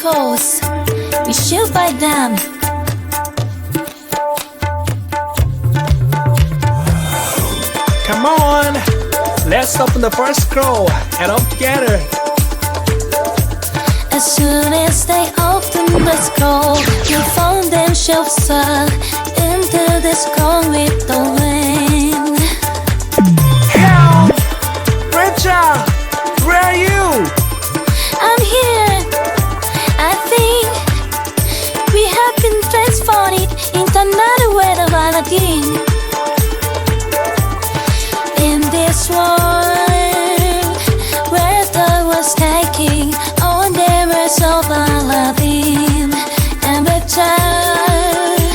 course. We should buy them. Come on, let's open the first scroll and all together. As soon as they open the scroll, you found them shelves into the scroll with the wind. Help! Rachel, where are you? I'm here. I think we have been transformed into another world of Aladdin. In this world where the was taking on the words of Aladdin, and the child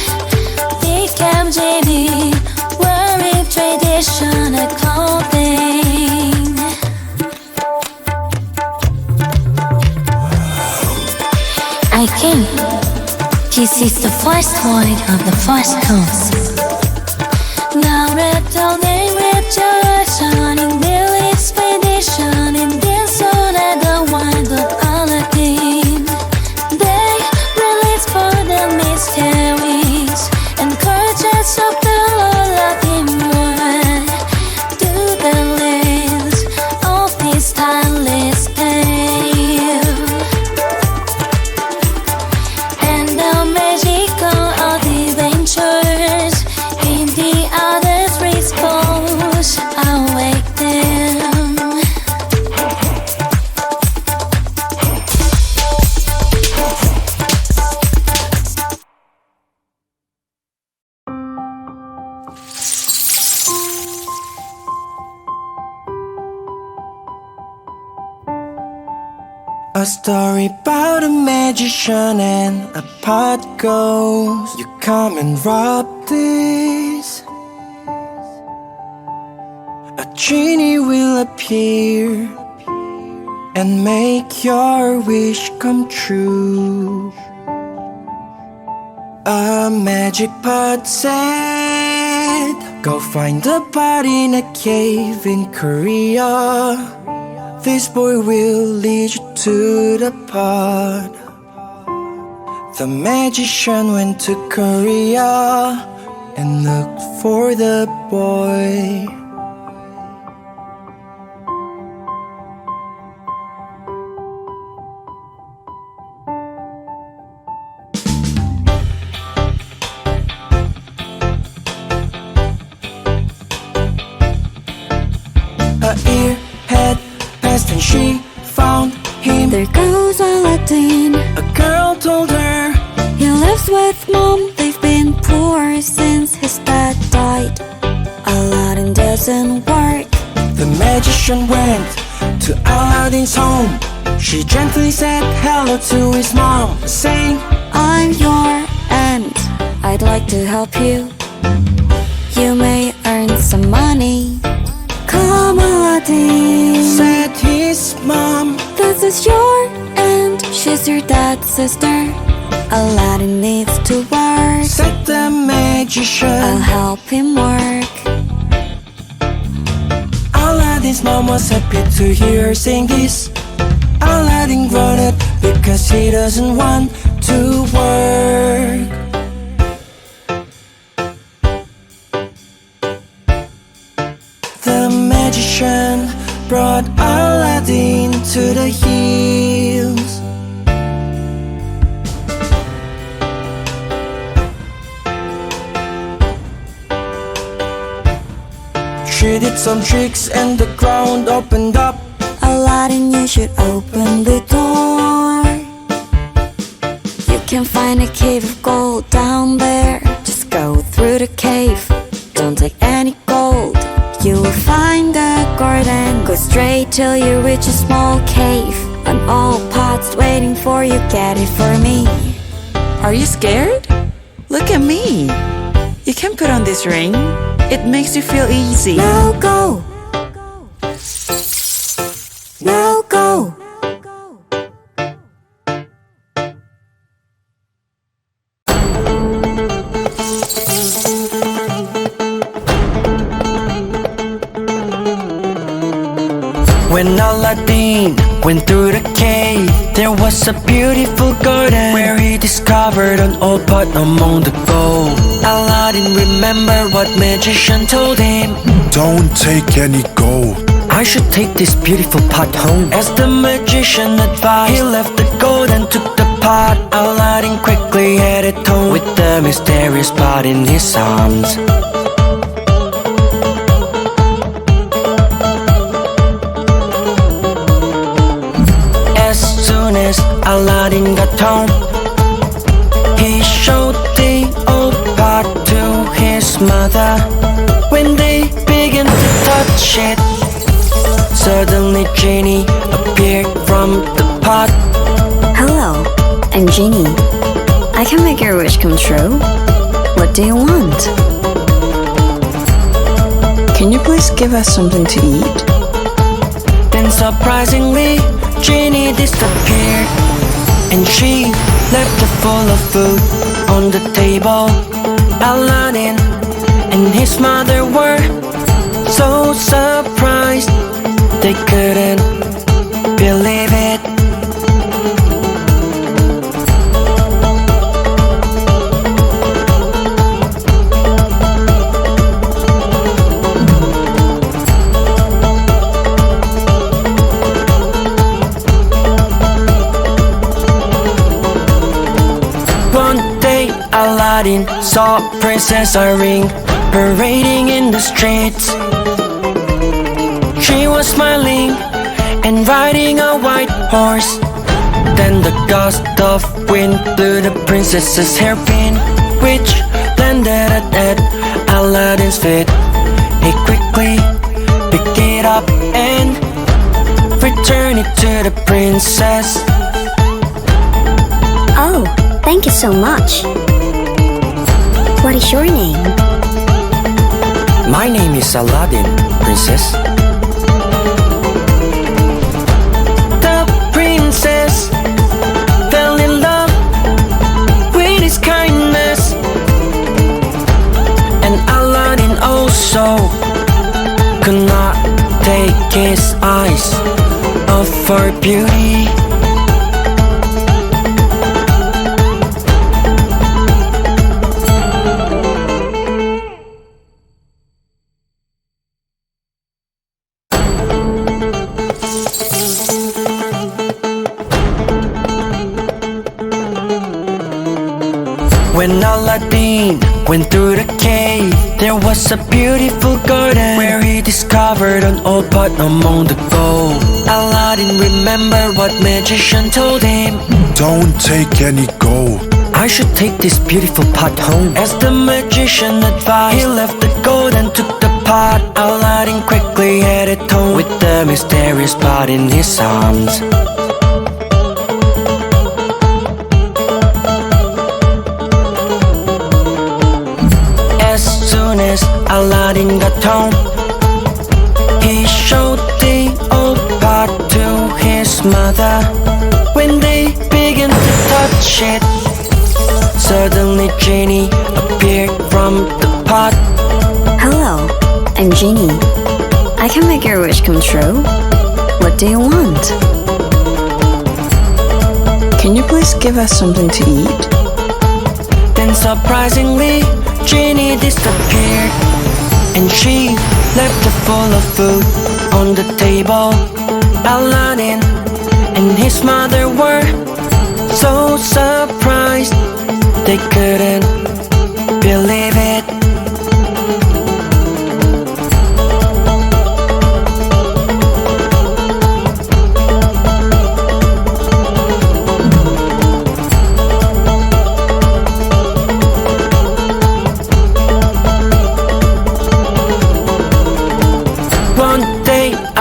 became genie, wearing traditional clothing. I think this is the first word of the first course. Now read the name with Johnson in the expedition in this on the wind of Aladdin. They release for the mysteries and courageous of the Aladdin world. To the lens of this timeless tale, and the magical adventures in the other three schools await them. A story about a magician and a pot goes. You come and rob this. A genie will appear and make your wish come true. A magic pot said, go find a pot in a cave in Korea. This boy will lead you to the pot. The magician went to Korea and looked for the boy. A year had passed and she found him. There goes Aladdin. A girl told her, He lives with mom. They've been poor since his dad died. Aladdin doesn't work. the magician went to Aladdin's home. She gently said hello to his mom, saying, I'm your aunt. I'd like to help you. You may earn some money. Come, Aladdin, said his mom. this is your aunt. She's your dad's sister. Aladdin needs to work. Said the magician, I'll help him work. Aladdin's mom was happy to hear her saying this. Aladdin grunted because he doesn't want to work. The magician brought Aladdin to the hills. She did some tricks and the ground opened up. Aladdin, you should open the door. You can find a cave of gold down there. Just go through the cave. Don't take any gold. You will find a garden. Go straight till you reach a small cave. An old pot's waiting for you. Get it for me. Are you scared? Look at me. You can put on this ring. It makes you feel easy. Now go. Now go. When Aladdin went through the cave, there was a beautiful garden where he discovered an old pot among the gold. Aladdin remembered what magician told him. Don't take any gold. I should take this beautiful pot home. As the magician advised, he left the gold and took the pot. Aladdin quickly headed home with the mysterious pot in his arms. As soon as Aladdin got home, he showed the old pot to his mother. When they began to touch it, suddenly Genie appeared from the pot. Hello, I'm Genie. I can make your wish come true. What do you want? Can you please give us something to eat? Then surprisingly, Genie disappeared, and she left a full of food on the table. Aladdin and his mother were so surprised they couldn't believe it. One day Aladdin saw Princess Irene parading in the streets. She was smiling and riding a white horse. Then the gust of wind blew the princess's hairpin, which landed at Aladdin's feet. He quickly picked it up and returned it to the princess. Oh, thank you so much. What is your name? My name is Aladdin, princess. The princess fell in love with his kindness, and Aladdin also could not take his eyes off her beauty. When Aladdin went through the cave, there was a beautiful garden where he discovered an old pot among the gold. Aladdin remembered what magician told him. Don't take any gold. I should take this beautiful pot home. As the magician advised, he left the gold and took the pot. Aladdin quickly headed home with the mysterious pot in his arms. As Aladdin got home, he showed the old pot to his mother. When they began to touch it, suddenly Genie appeared from the pot. Hello, I'm Genie. I can make your wish come true. What do you want? Can you please give us something to eat? Then surprisingly, Genie disappeared, and she left a full of food on the table. Aladdin and his mother were so surprised they couldn't believe it.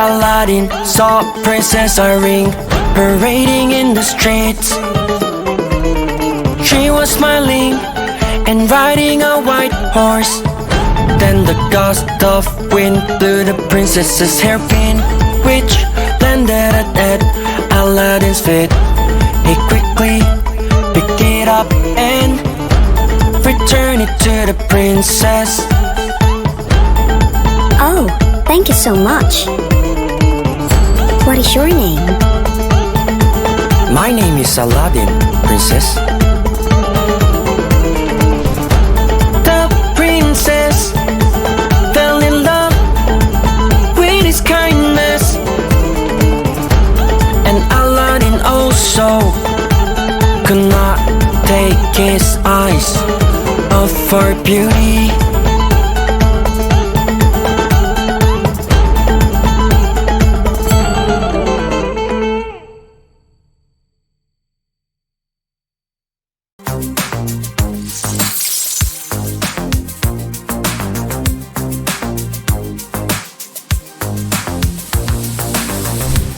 Aladdin saw Princess Irene parading in the streets. She was smiling and riding a white horse. Then the gust of wind blew the princess's hairpin, which landed at Aladdin's feet. He quickly picked it up and returned it to the princess. Oh, thank you so much. What is your name? My name is Aladdin, princess. The princess fell in love with his kindness, and Aladdin also could not take his eyes off her beauty.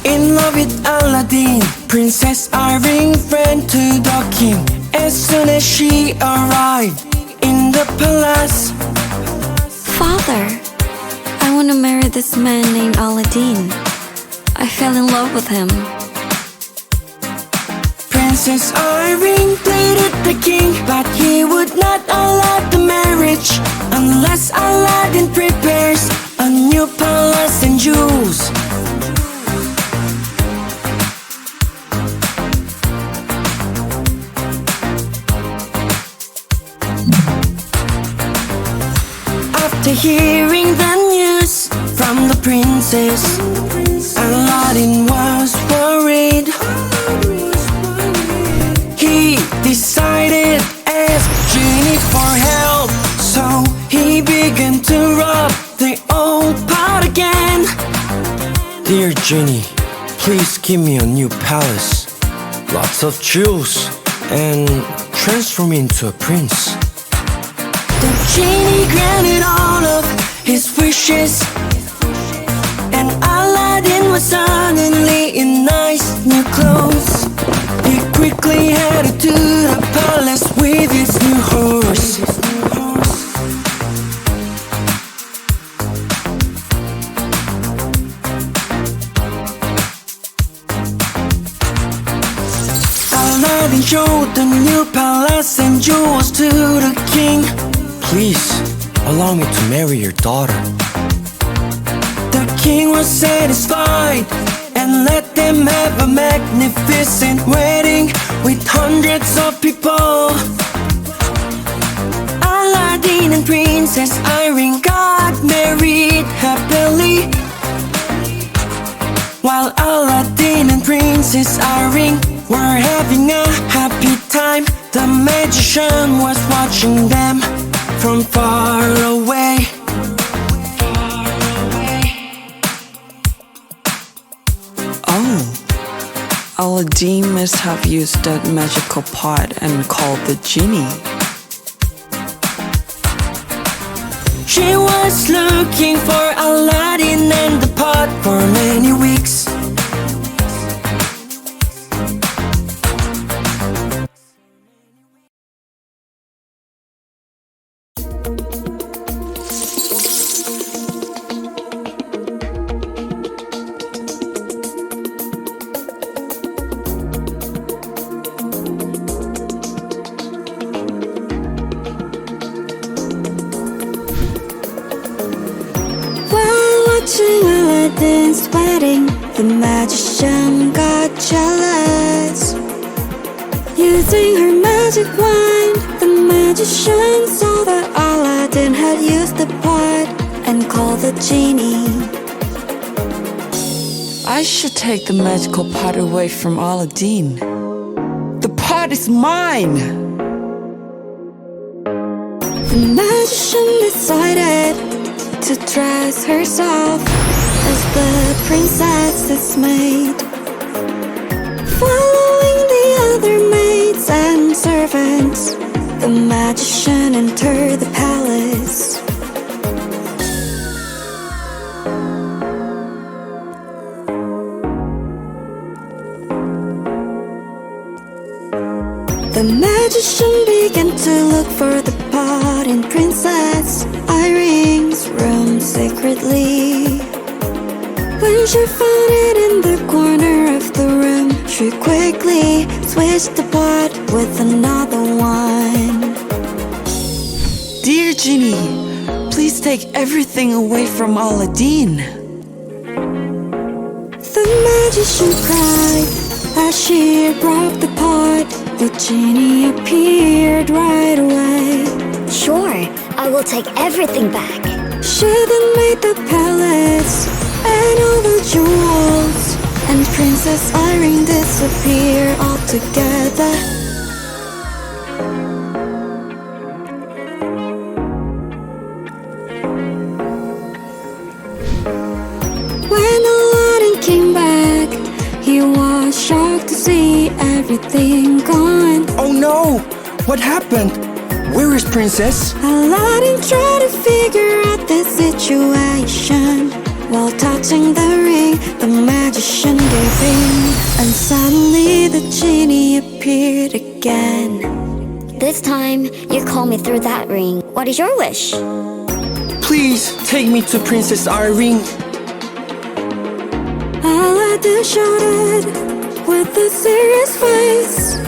In love with Aladdin, Princess Irene ran to the king. As soon as she arrived in the palace, Father, I want to marry this man named Aladdin. I fell in love with him. Princess Irene pleaded the king, but he would not allow the marriage unless Aladdin prepares a new palace and jewels. After hearing the news from the princess, Aladdin was worried. He decided to ask Genie for help, so he began to rub the old pot again. Dear Genie, please give me a new palace, lots of jewels, and transform me into a prince. The genie granted all of his wishes, and Aladdin was suddenly in nice new clothes. He quickly headed to the palace with his new horse. Aladdin showed the new palace and jewels to the king. Please, allow me to marry your daughter. The king was satisfied and let them have a magnificent wedding with hundreds of people. Aladdin and Princess Irene got married happily. While Aladdin and Princess Irene were having a happy time, the magician was watching them from far away. Oh, Aladdin must have used that magical pot and called the genie. She was looking for Aladdin and the pot for many weeks. Watching Aladdin's wedding, the magician got jealous. Using her magic wand, the magician saw that Aladdin had used the pot and called the genie. I should take the magical pot away from Aladdin. The pot is mine! The magician decided to dress herself as the princess's maid, following the other maids and servants. The magician entered the palace. The magician began to look for the pot in Princess Irene's room secretly. When she found it in the corner of the room, she quickly switched the pot with another one. Dear Genie, please take everything away from Aladdin. The magician cried as she broke the pot. The genie appeared right away. Sure, I will take everything back. She then made the palace and all the jewels, and Princess Irene disappeared altogether. When Aladdin came back, he was shocked to see everything gone. Oh no! What happened? Where is Princess? Aladdin tried to figure out the situation. While touching the ring, the magician gave in, and suddenly the genie appeared again. This time, you call me through that ring. What is your wish? Please take me to Princess Irene. Aladdin shouted with a serious face.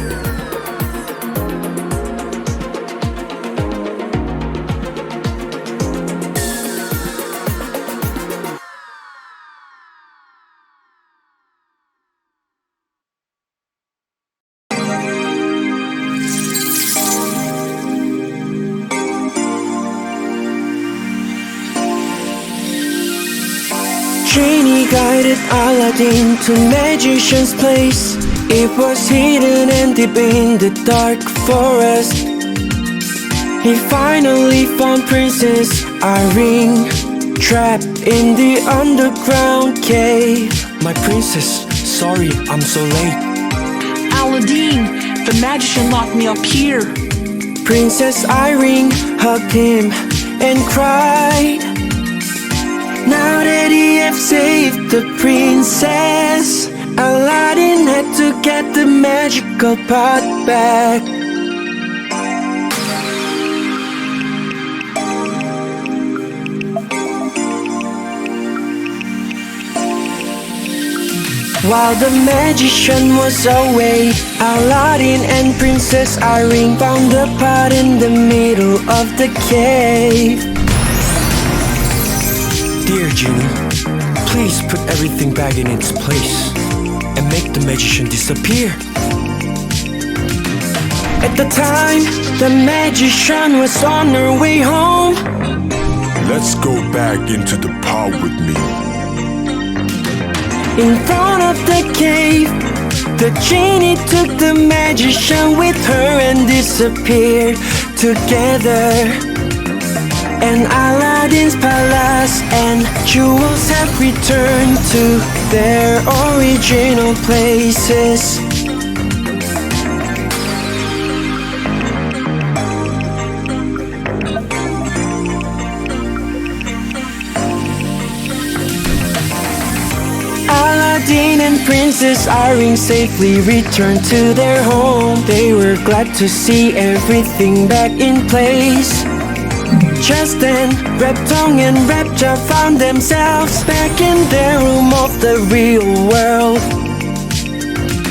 Genie guided Aladdin to magician's place. It was hidden and deep in the dark forest. He finally found Princess Irene, trapped in the underground cave. My princess, sorry I'm so late. Aladdin, the magician locked me up here. Princess Irene hugged him and cried. Now that he have saved the princess, Aladdin had to get the magical pot back. While the magician was away, Aladdin and Princess Irene found the pot in the middle of the cave. Dear Genie, please put everything back in its place and make the magician disappear. At the time, the magician was on her way home. Let's go back into the pot with me. In front of the cave, the genie took the magician with her and disappeared together. And Aladdin's palace and jewels have returned to their original places. Aladdin and Princess Irene safely returned to their home. They were glad to see everything back in place. Just then, Reptong and Rapture found themselves back in their room of the real world.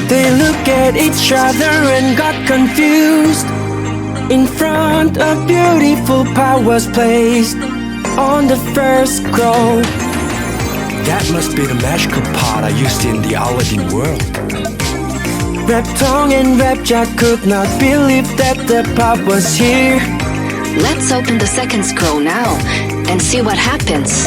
They looked at each other and got confused. In front, a beautiful pot was placed on the first scroll. That must be the magical pot I used in the Aladdin world. Reptong and Rapture could not believe that the pot was here. Let's open the second scroll now and see what happens.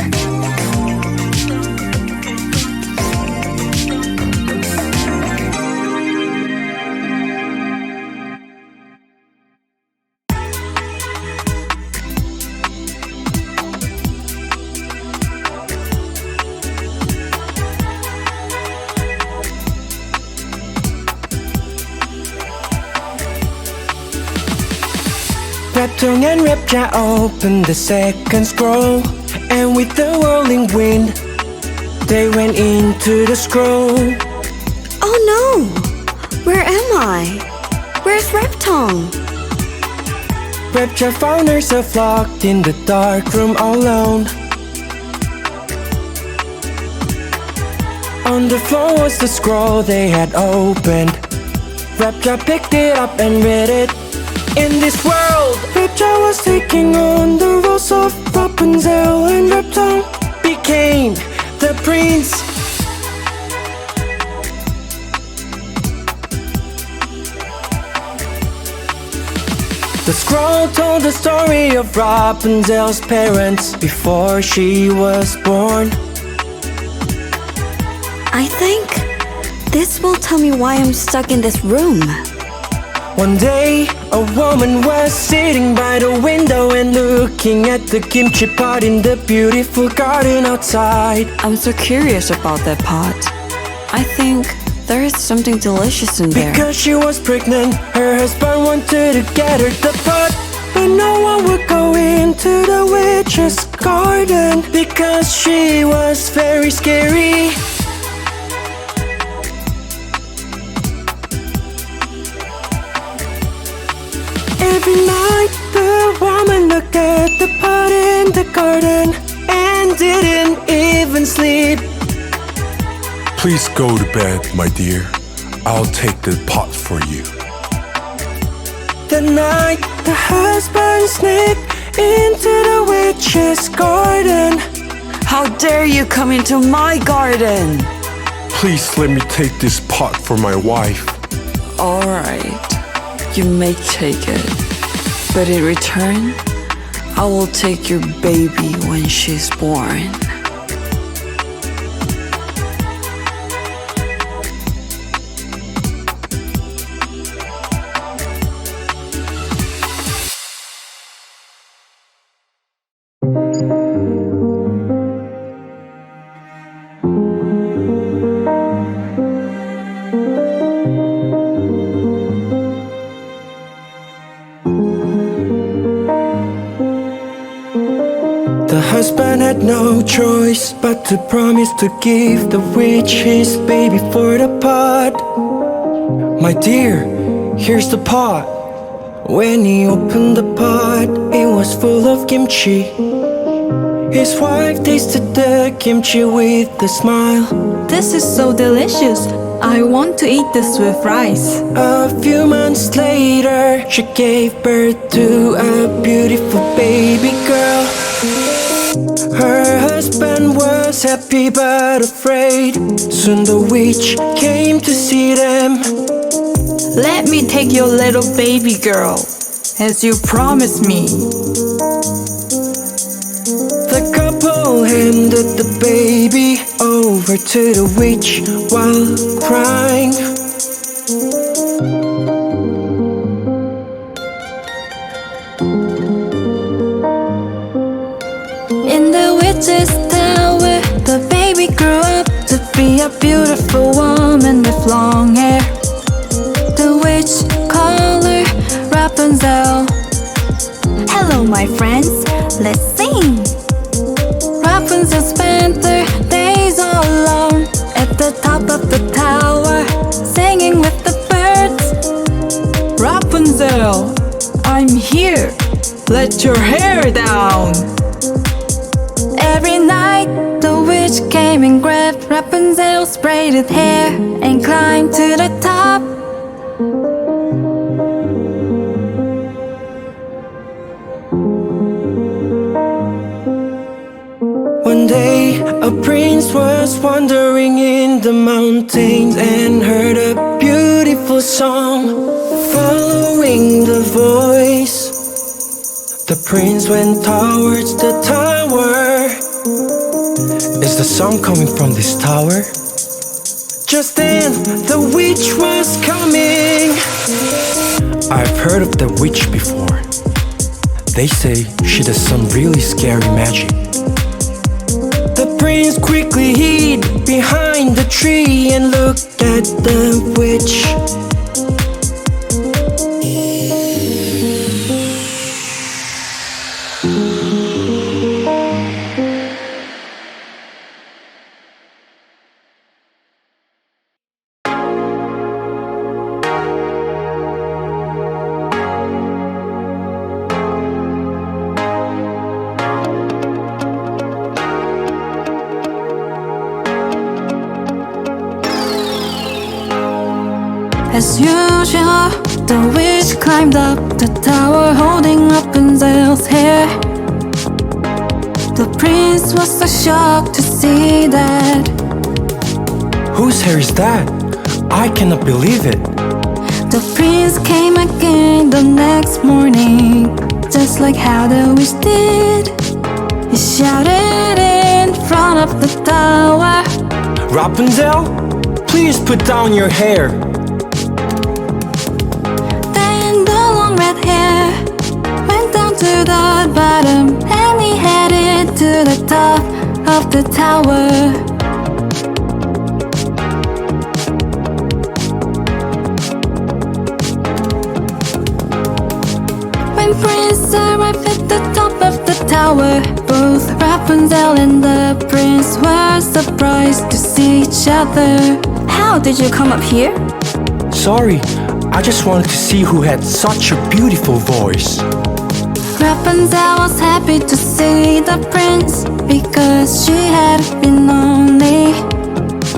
Reptong and Rapture opened the second scroll, and with the whirling wind, they went into the scroll. Oh no! Where am I? Where's Reptong? Rapture found herself locked in the dark room alone. On the floor was the scroll they had opened. Rapture picked it up and read it. In this world, Rapture was taking on the roles of Rapunzel, and Reptong became the prince. scroll told the story of Rapunzel's parents before she was born. I think this will tell me why I'm stuck in this room. One day, a woman was sitting by the window and looking at the kimchi pot in the beautiful garden outside. I'm so curious about that pot. I think there is something delicious in there. Because she was pregnant, her husband wanted to get her the pot, but no one would go into the witch's garden because she was very scary. Every night the woman looked at the pot in the garden and didn't even sleep. Please go to bed, my dear. I'll take the pot for you. The night the husband sneaked into the witch's garden. How dare you come into my garden? Please let me take this pot for my wife. Alright, you may take it. But in return, I will take your baby when she's born. The husband had no choice but to promise to give the witch his baby for the pot. My dear, here's the pot. When he opened the pot, it was full of kimchi. His wife tasted the kimchi with a smile. This is so delicious. I want to eat this with rice. A few months later, she gave birth to a beautiful baby girl. Her husband was happy but afraid. Soon the witch came to see them. Let me take your little baby girl, as you promised me. The couple handed the baby over to the witch while crying. In the witch's tower, the baby grew up to be a beautiful woman with long hair. The witch called her Rapunzel. Hello, my friends. Let's sing. Rapunzel spent her days all alone at the top of the tower, singing with the birds. Rapunzel, I'm here. Let your hair down. Every night the witch came and grabbed Rapunzel's braided hair and climbed to the top. One day a prince was wandering in the mountains and heard a beautiful song. Following the voice, the prince went towards the tower. Is the song coming from this tower? Just then the witch was coming. I've heard of the witch before. They say she does some really scary magic. The prince quickly hid behind the tree and looked at the witch. As usual, the witch climbed up the tower holding Rapunzel's hair. The prince was so shocked to see that. Whose hair is that? I cannot believe it. the prince came again the next morning, just like how the wish did. He shouted in front of the tower, Rapunzel, please put down your hair. Then the long red hair went down to the bottom, and he headed to the top of the tower. When Prince arrived at the top of the tower, both Rapunzel and the prince were surprised to see each other. How did you come up here? Sorry, I just wanted to see who had such a beautiful voice. Rapunzel was happy to see the prince because she had been lonely.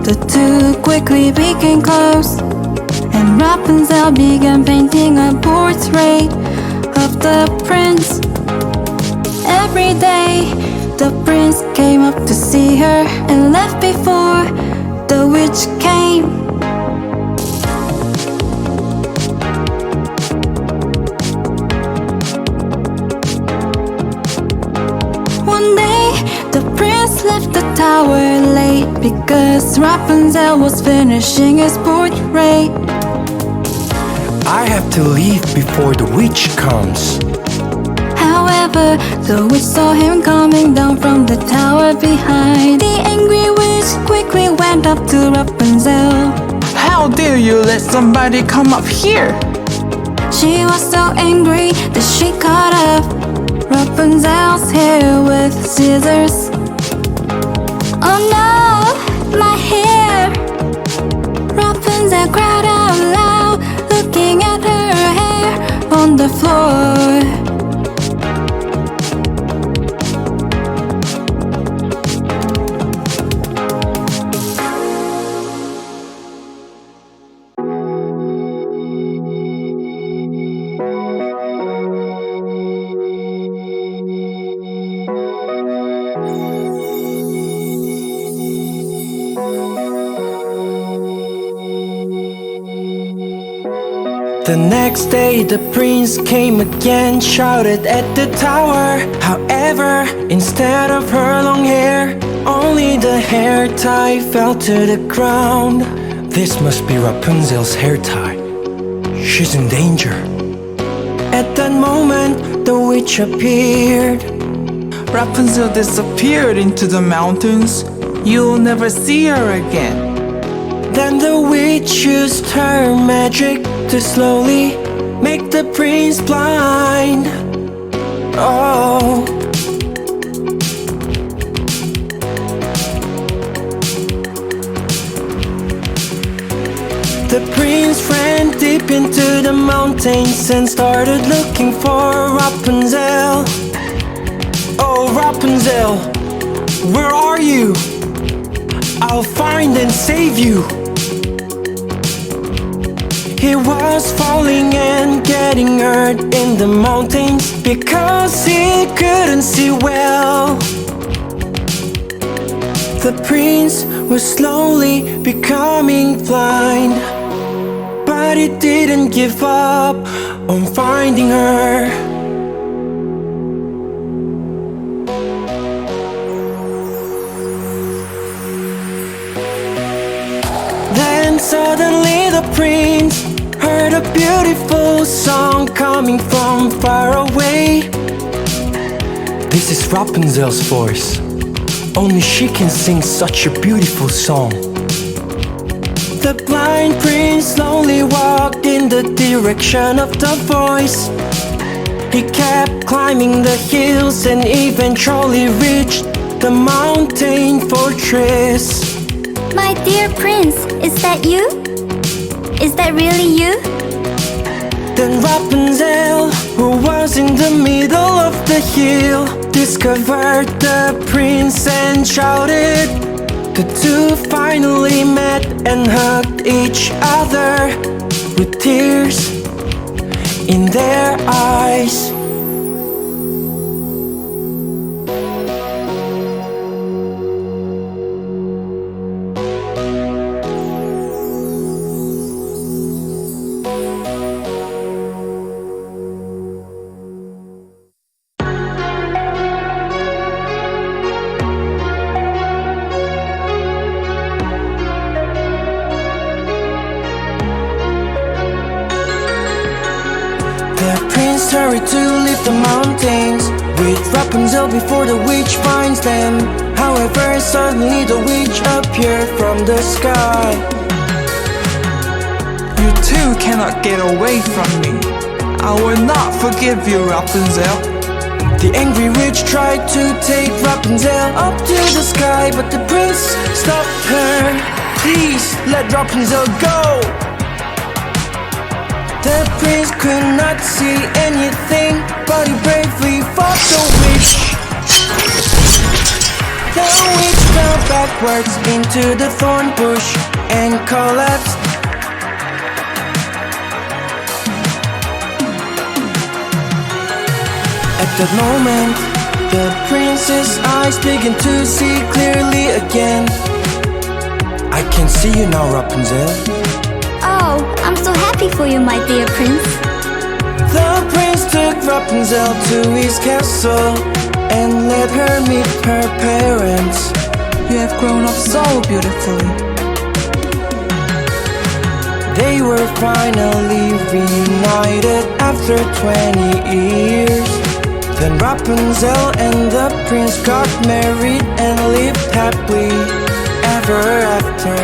The two quickly became close, and Rapunzel began painting a portrait of the prince. Every day, the prince came up to see her and left before the witch came. One day, the prince left the tower late because Rapunzel was finishing his portrait. I have to leave before the witch comes. However, the witch saw him coming down from the tower behind. The angry witch quickly went up to Rapunzel. How dare you let somebody come up here? She was so angry that she cut off Rapunzel's hair with scissors. Oh no, my hair! Rapunzel cried out loud, looking at her hair on the floor. The next day the prince came again, shouted at the tower. However, instead of her long hair, only the hair tie fell to the ground. This must be Rapunzel's hair tie. She's in danger. At that moment, the witch appeared. Rapunzel disappeared into the mountains. You'll never see her again. Then the witch used her magic to slowly make the prince blind. Oh. The prince ran deep into the mountains and started looking for Rapunzel. Oh, Rapunzel, where are you? I'll find and save you. He was falling and getting hurt in the mountains because he couldn't see well. The prince was slowly becoming blind, but he didn't give up on finding her. Then suddenly the prince heard a beautiful song coming from far away. This is Rapunzel's voice. Only she can sing such a beautiful song. The blind prince slowly walked in the direction of the voice. He kept climbing the hills and eventually reached the mountain fortress. My dear prince, is that you? Is that really you? Then Rapunzel, who was in the middle of the hill, discovered the prince and shouted. The two finally met and hugged each other with tears in their eyes. necessary to leave the mountains with Rapunzel before the witch finds them. However, suddenly the witch appeared from the sky. You two cannot get away from me. I will not forgive you, Rapunzel. The angry witch tried to take Rapunzel up to the sky, but the prince stopped her. Please let Rapunzel go. The prince could not see anything, but he bravely fought the witch. The witch fell backwards into the thorn bush and collapsed. At that moment, the prince's eyes began to see clearly again. I can see you now, Rapunzel. Oh, I'm so happy for you, my dear prince. The prince took Rapunzel to his castle and let her meet her parents. You have grown up so beautifully. They were finally reunited after 20 years. Then Rapunzel and the prince got married and lived happily ever after.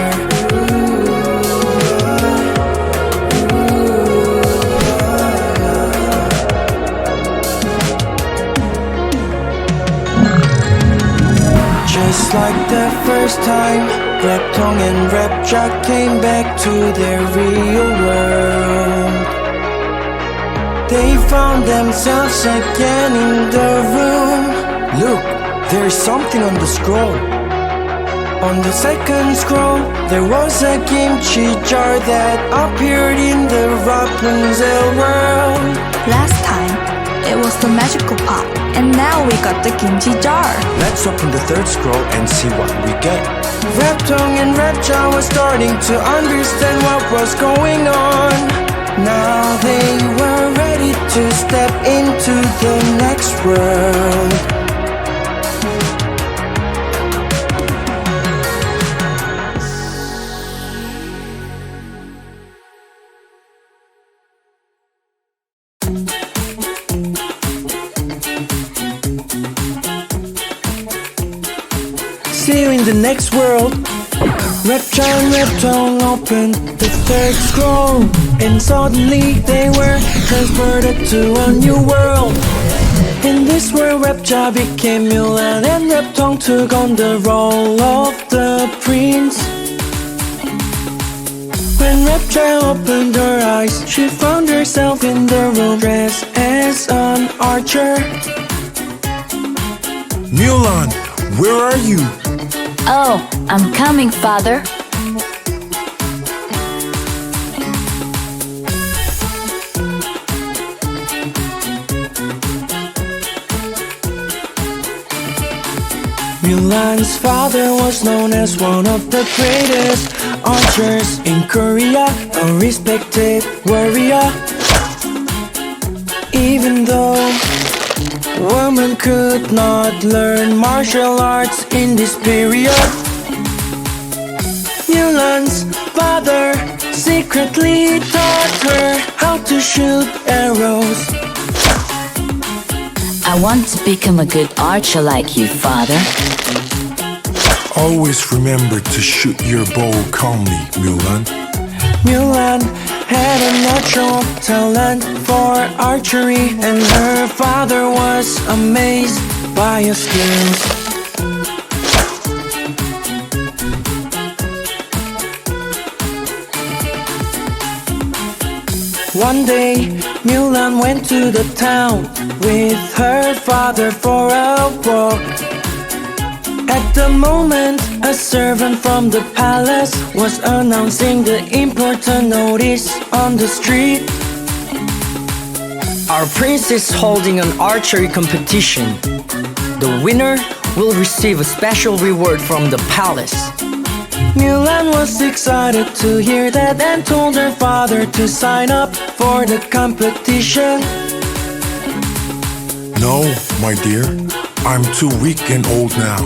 Just like the first time, Reptong and Repjack came back to their real world. They found themselves again in the room. Look, there is something on the scroll. On the second scroll, there was a kimchi jar that appeared in the Rapunzel world. Last time, it was the magical pot, and now we got the kimchi jar. Let's open the third scroll and see what we get. Reptong and Repjack were starting to understand what was going on. Now they were ready to step into the next world. See you in the next world. Repjack and Reptong opened the third scroll, and suddenly they were transported to a new world. In this world, Repjack became Mulan, and Reptong took on the role of the prince. When Repjack opened her eyes, she found herself in the room dressed as an archer. Mulan, where are you? Oh, I'm coming, father. Mulan's father was known as one of the greatest archers in Korea, a respected warrior. Even though women could not learn martial arts in this period, Mulan's father secretly taught her how to shoot arrows. I want to become a good archer like you, father. Always remember to shoot your bow calmly, Mulan. Mulan had a natural talent for archery, and her father was amazed by her skills. One day, Mulan went to the town with her father for a walk. At the moment, a servant from the palace was announcing the important notice on the street. Our prince is holding an archery competition. The winner will receive a special reward from the palace. Mulan was excited to hear that and told her father to sign up for the competition. No, my dear, I'm too weak and old now.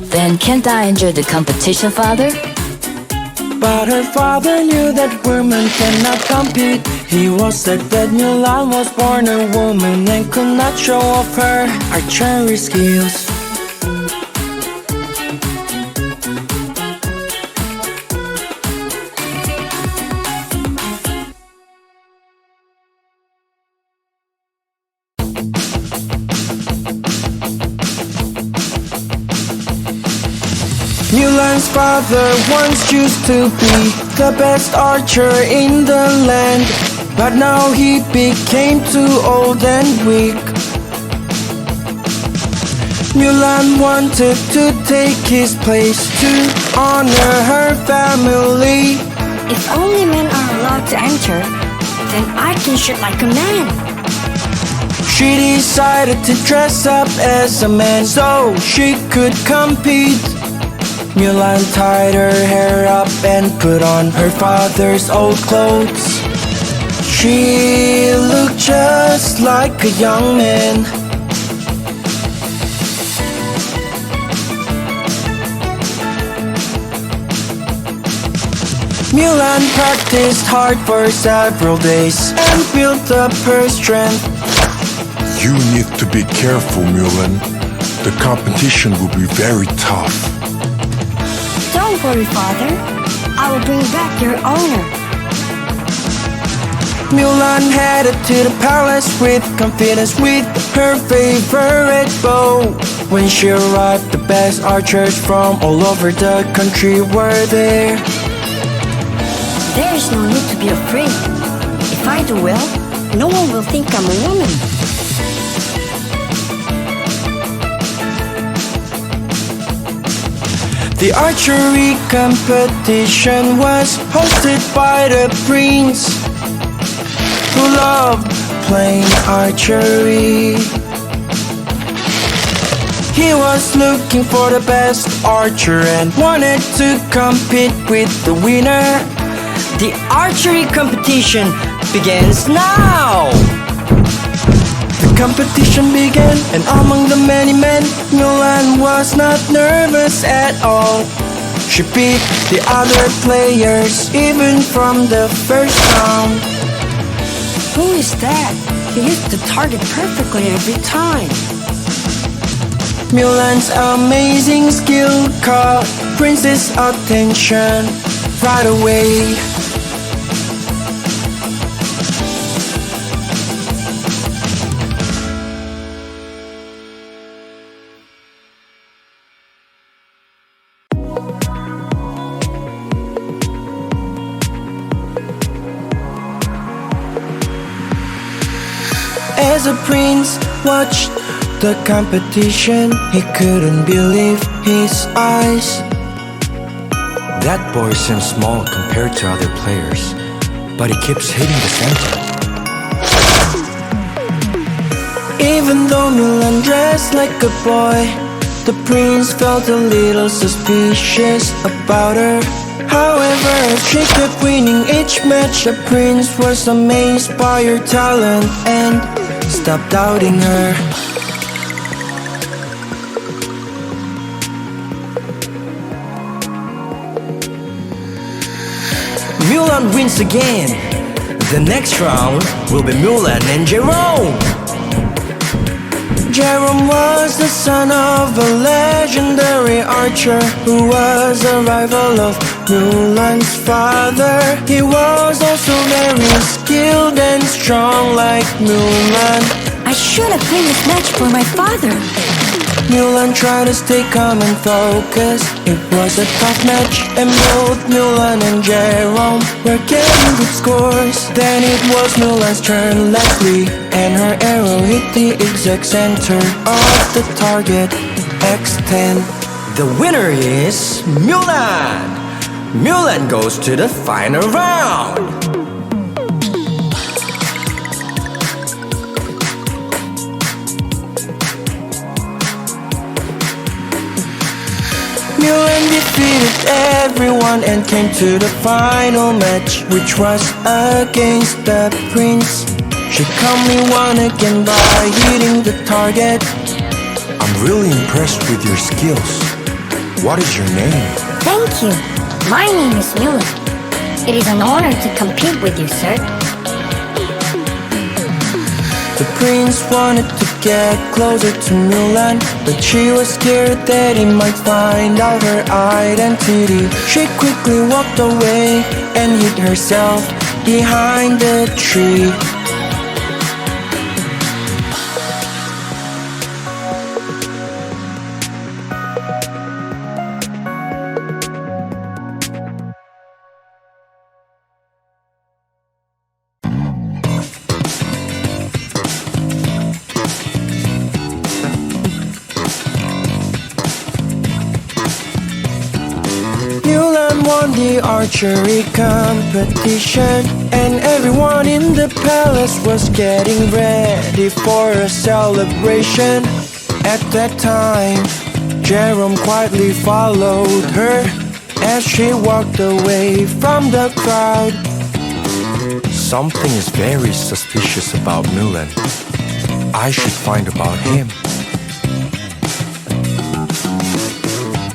Then can't I enjoy the competition, father? But her father knew that women cannot compete. He was sad that Mulan was born a woman and could not show off her archery skills. Mulan's father once used to be the best archer in the land, but now he became too old and weak. Mulan wanted to take his place to honor her family. If only men are allowed to enter, then I can shoot like a man. She decided to dress up as a man so she could compete. Mulan tied her hair up and put on her father's old clothes. She looked just like a young man. Mulan practiced hard for several days and built up her strength. You need to be careful, Mulan. The competition will be very tough. Don't worry, Father. I will bring back your honor. Mulan headed to the palace with confidence with her favorite bow. When she arrived, the best archers from all over the country were there. There is no need to be afraid. If I do well, no one will think I'm a woman. The archery competition was hosted by the prince who loved playing archery. He was looking for the best archer and wanted to compete with the winner. The archery competition begins now! The competition began, and among the many men, Mulan was not nervous at all. She beat the other players, even from the first round. Who is that? He hits the target perfectly every time. Mulan's amazing skill caught Prince's attention right away. As the prince watched the competition, he couldn't believe his eyes. That boy seems small compared to other players, but he keeps hitting the center. Even though Mulan dressed like a boy, the prince felt a little suspicious about her. However, she kept winning each match. The prince was amazed by her talent and stopped doubting her. Mulan wins again. The next round will be Mulan and Jerome. Jerome was the son of a legendary archer who was a rival of Mulan's father. He was also very skilled and strong like Mulan. I should have played this match for my father. Mulan tried to stay calm and focused. It was a tough match, and both Mulan and Jerome were getting good scores. Then it was Mulan's turn, Leslie, and her arrow hit the exact center of the target, X10. The winner is Mulan. Mulan goes to the final round. Mulan defeated everyone and came to the final match, which was against the prince. She calmly won again by hitting the target. I'm really impressed with your skills. What is your name? Thank you. My name is Mulan. It is an honor to compete with you, sir. The prince wanted to get closer to Mulan, but she was scared that he might find out her identity. She quickly walked away and hid herself behind a tree. Mulan won the archery competition, and everyone in the palace was getting ready for a celebration. At that time, Jerome quietly followed her as she walked away from the crowd. Something is very suspicious about Mulan. I should find about him.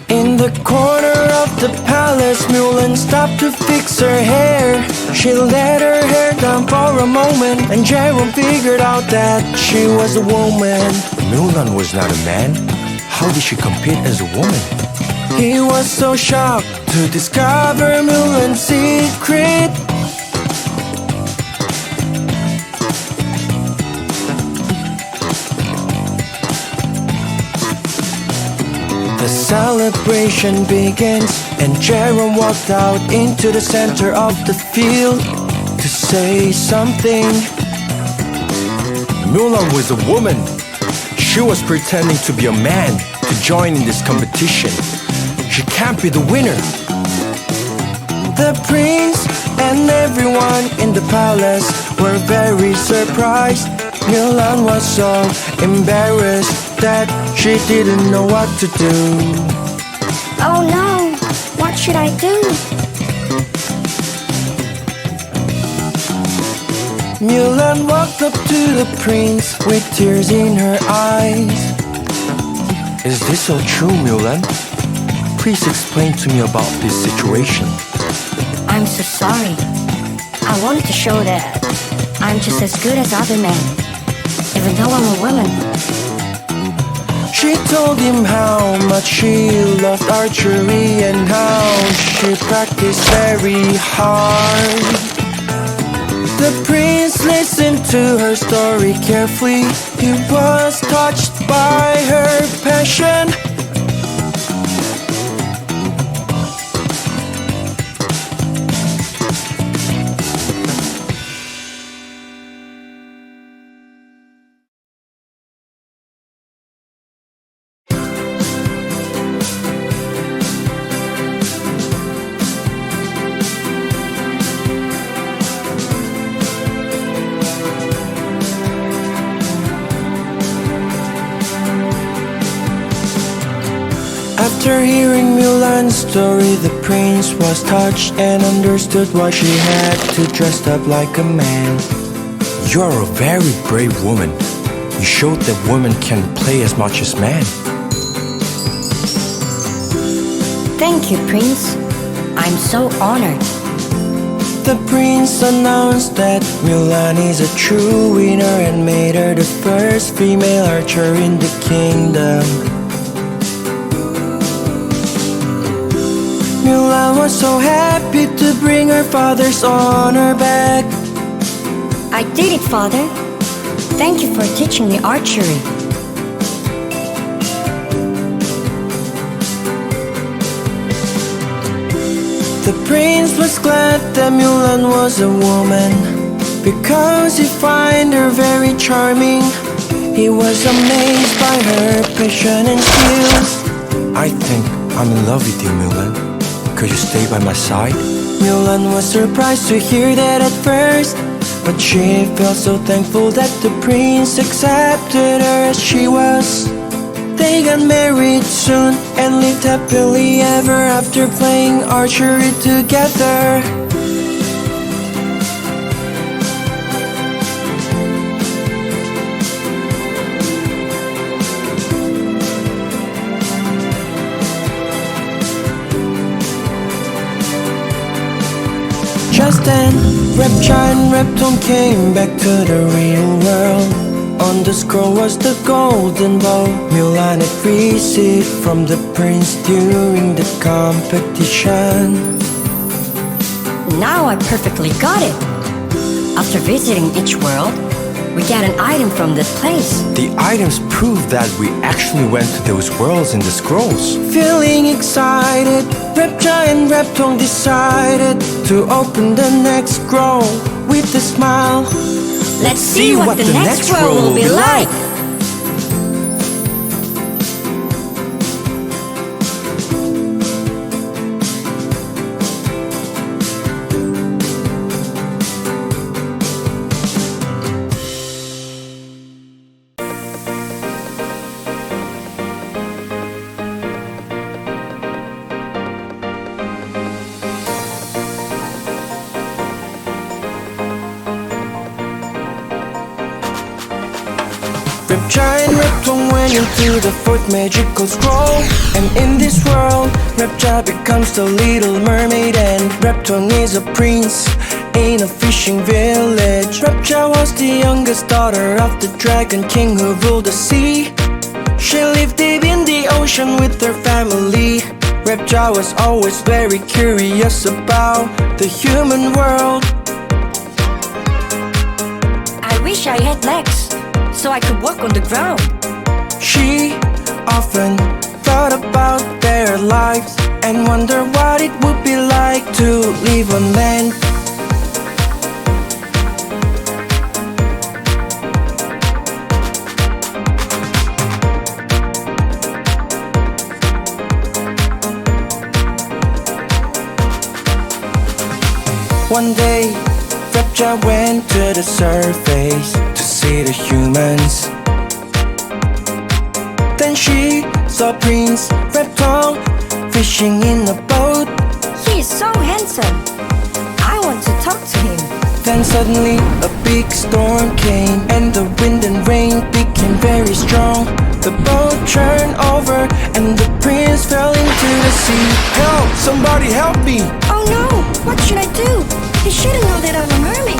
In the corner of the palace, Mulan stopped to fix her hair. She let her hair down for a moment, and Jerome figured out that she was a woman. Mulan was not a man. How did she compete as a woman? He was so shocked to discover Mulan's secret. The celebration begins, and Jerome walked out into the center of the field to say something. Mulan was a woman. She was pretending to be a man to join in this competition. She can't be the winner. The prince and everyone in the palace were very surprised. Mulan was so embarrassed that she didn't know what to do. Oh no, what should I do? Mulan walked up to the prince with tears in her eyes. Is this all true, Mulan? Please explain to me about this situation. I'm so sorry. I wanted to show that I'm just as good as other men, even though I'm a woman. She told him how much she loved archery and how she practiced very hard. The prince listened to her story carefully. He was touched by her passion. After hearing Mulan's story, the prince was touched and understood why she had to dress up like a man. You are a very brave woman. You showed that women can play as much as men. Thank you, Prince. I'm so honored. The prince announced that Mulan is a true winner and made her the first female archer in the kingdom. Mulan was so happy to bring her father's honor back. I did it, Father. Thank you for teaching me archery. The prince was glad that Mulan was a woman, because he found her very charming. He was amazed by her passion and skills. I think I'm in love with you, Mulan. Could you stay by my side? Mulan was surprised to hear that at first, but she felt so thankful that the prince accepted her as she was. They got married soon and lived happily ever after playing archery together. Just then, Reptile and Reptile came back to the real world. On the scroll was the golden bow Mulan had received from the prince during the competition. Now I perfectly got it. After visiting each world, we get an item from that place. The items prove that we actually went to those worlds in the scrolls. Feeling excited, Reptile and Reptile decided to open the next scroll with a smile. Let's see what the next world will be like. Reptile and Reptile went into the fourth magical scroll. And in this world, Reptile becomes the little mermaid, and Reptile is a prince in a fishing village. Reptile was the youngest daughter of the dragon king who ruled the sea. She lived deep in the ocean with her family. Reptile was always very curious about the human world. I wish I had legs, so I could walk on the ground. She often thought about their lives and wondered what it would be like to live on land. One day, Reptile went to the surface to see the humans. Then she saw Prince Reptile fishing in a boat. He is so handsome. I want to talk to him. Then suddenly a big storm came, and the wind and rain became very strong. The boat turned over and the prince fell into the sea. Help! Somebody help me! Oh no! What should I do? He shouldn't know that I'm a mermaid.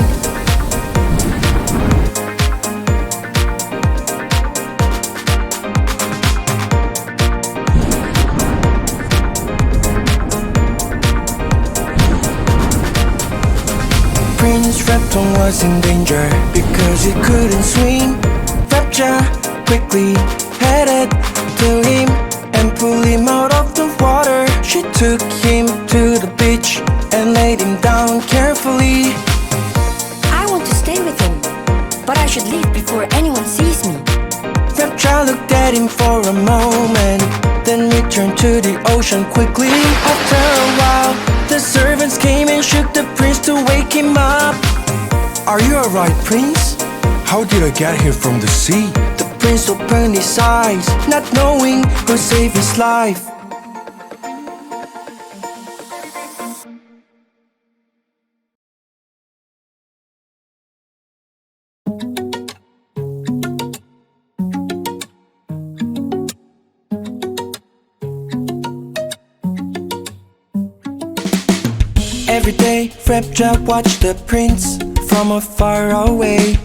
Prince Reptile was in danger because he couldn't swim. Reptile quickly headed to him and pulled him out of the water. She took him to the beach and laid him down carefully. I want to stay with him, but I should leave before anyone sees me. Reptile looked at him for a moment, then returned to the ocean quickly. After a while, the servants came and shook the prince to wake him up. Are you alright, Prince? How did I get here from the sea? The prince opened his eyes, not knowing who saved his life. Every day, Reptile watched the prince from afar away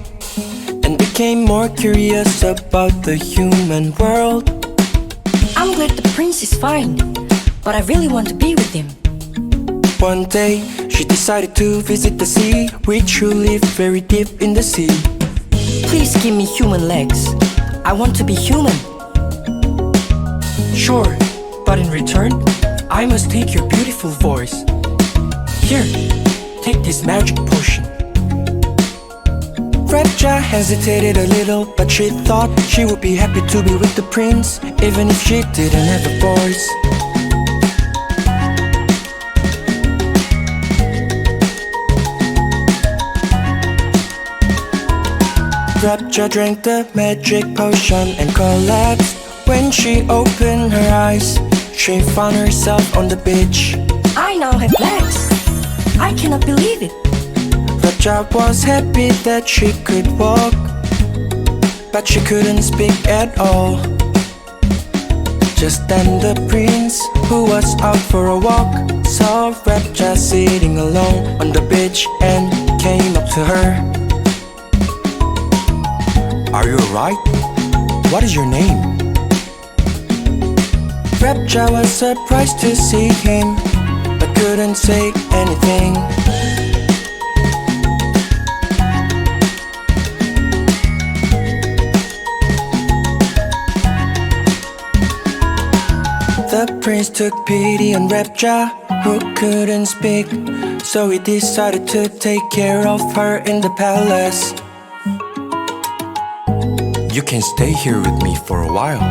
and became more curious about the human world. I'm glad the prince is fine, but I really want to be with him. One day, she decided to visit the sea, which who lived very deep in the sea. Please give me human legs. I want to be human. Sure, but in return, I must take your beautiful voice. Here, take this magic potion. Reptile hesitated a little, but she thought she would be happy to be with the prince, even if she didn't have a voice. Reptile drank the magic potion and collapsed. When she opened her eyes, she found herself on the beach. I now have legs. I cannot believe it. Reptile was happy that she could walk, but she couldn't speak at all. Just then the prince, who was out for a walk, saw Repja sitting alone on the beach and came up to her. Are you alright? What is your name? Repja was surprised to see him, but couldn't say anything. The prince took pity on Repja, who couldn't speak, so he decided to take care of her in the palace. You can stay here with me for a while.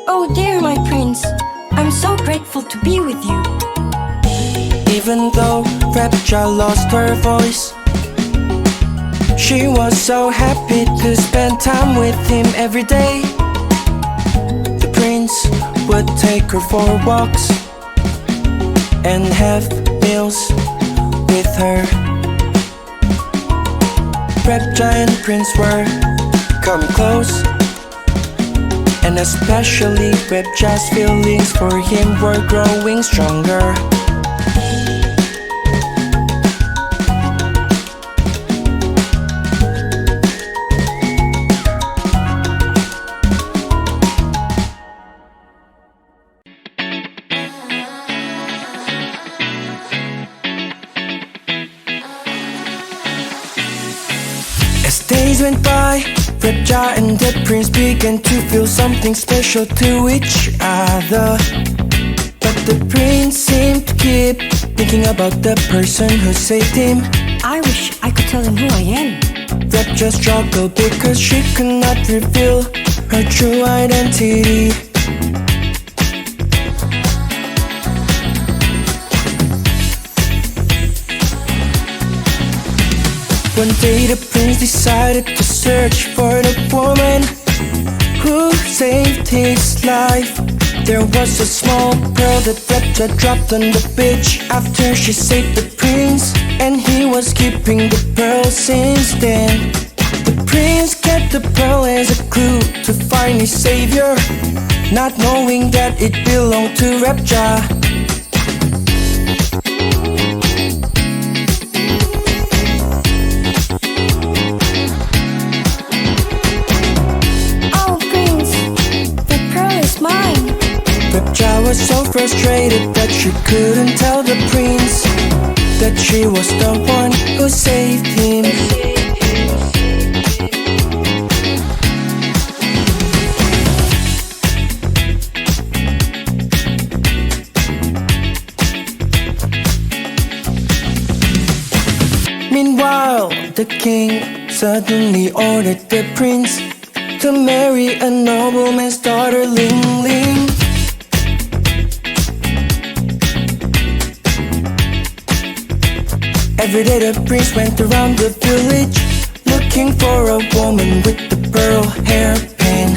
Oh dear, my prince, I'm so grateful to be with you. Even though Repja lost her voice, she was so happy to spend time with him every day. The prince would take her for walks and have meals with her. Repja and Prince were coming close, and especially Repja's feelings for him were growing stronger. As days went by, Repja and the prince began to feel something special to each other. But the prince seemed to keep thinking about the person who saved him. I wish I could tell him who I am. Repja struggled because she could not reveal her true identity. One day the prince decided to search for the woman who saved his life. There was a small pearl that Repja dropped on the beach after she saved the prince, and he was keeping the pearl since then. The prince kept the pearl as a clue to find his savior, not knowing that it belonged to Repja. Repja was so frustrated that she couldn't tell the prince that she was the one who saved him. Meanwhile, the king suddenly ordered the prince to marry a nobleman's daughter, Ling Ling. Every day the prince went around the village looking for a woman with the pearl hairpin.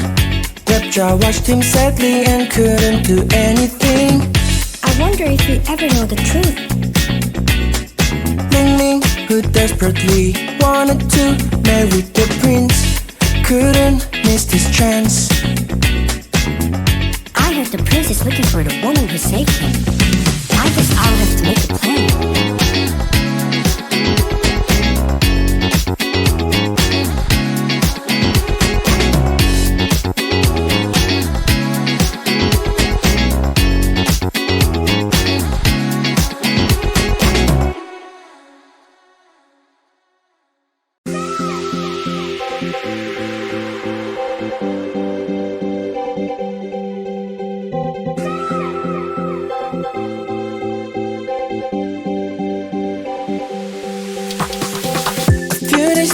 Repja watched him sadly and couldn't do anything. I wonder if he'll ever know the truth. Ling Ling, who desperately wanted to marry the prince, couldn't miss this chance. I heard the prince is looking for the woman who saved him. I guess I'll have to make a plan.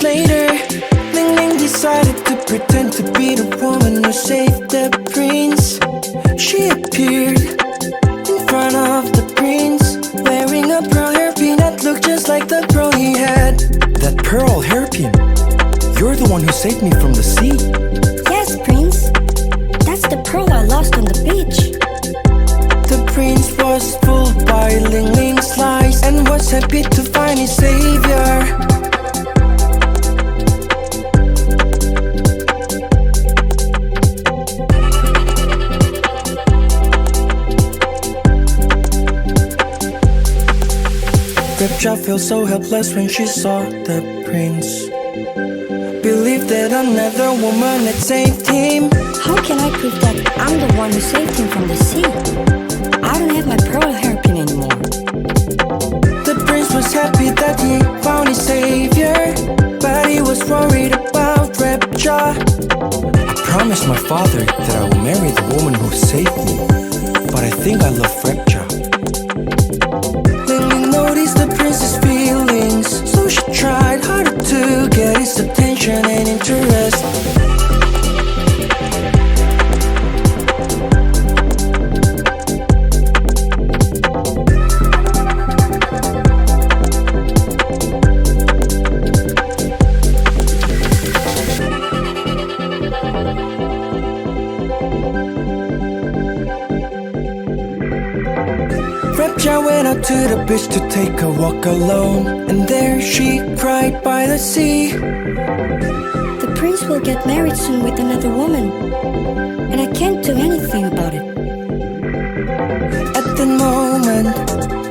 Later, Ling Ling decided to pretend to be the woman who saved the prince. She appeared in front of the prince, wearing a pearl hairpin that looked just like the pearl he had. That pearl hairpin? You're the one who saved me from the sea. Yes, prince. That's the pearl I lost on the beach. The prince was fooled by Ling Ling's lies and was happy to find his savior. Repja felt so helpless when she saw the prince. Believed that another woman had saved him. How can I prove that I'm the one who saved him from the sea? I don't have my pearl hairpin anymore. The prince was happy that he found his savior, but he was worried about Repja. I promised my father that I will marry the woman who saved me, but I think I love Repja. Lily noticed the prince's feelings, so she tried harder to get his attention and interest. Repja went out to the beach to take a walk alone, and there she cried by the sea. The prince will get married soon with another woman, and I can't do anything about it. At the moment,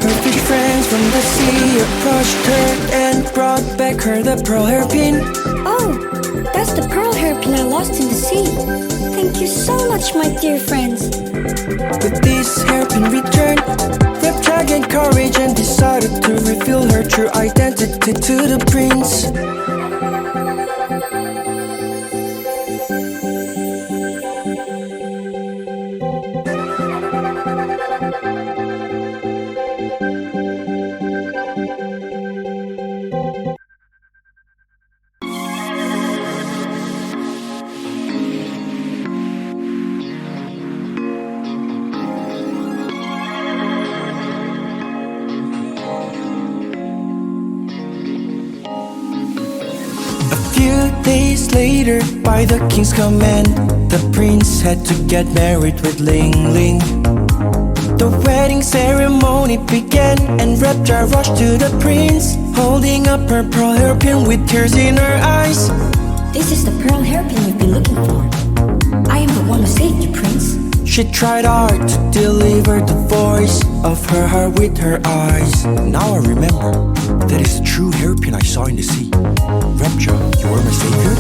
her fish friends from the sea approached her and brought back her the pearl hairpin. Oh, that's the pearl hairpin I lost in the sea. Thank you so much, my dear friends. With this hairpin returned, Repja gained courage and decided to reveal her true identity to the prince. Days later, by the king's command, the prince had to get married with Ling Ling. The wedding ceremony began, and Repja rushed to the prince, holding up her pearl hairpin with tears in her eyes. This is the pearl hairpin you've been looking for. I am the one who saved you, prince. She tried hard to deliver the voice of her heart with her eyes. Now I remember, that is the true hairpin I saw in the sea. Repja, you are my savior?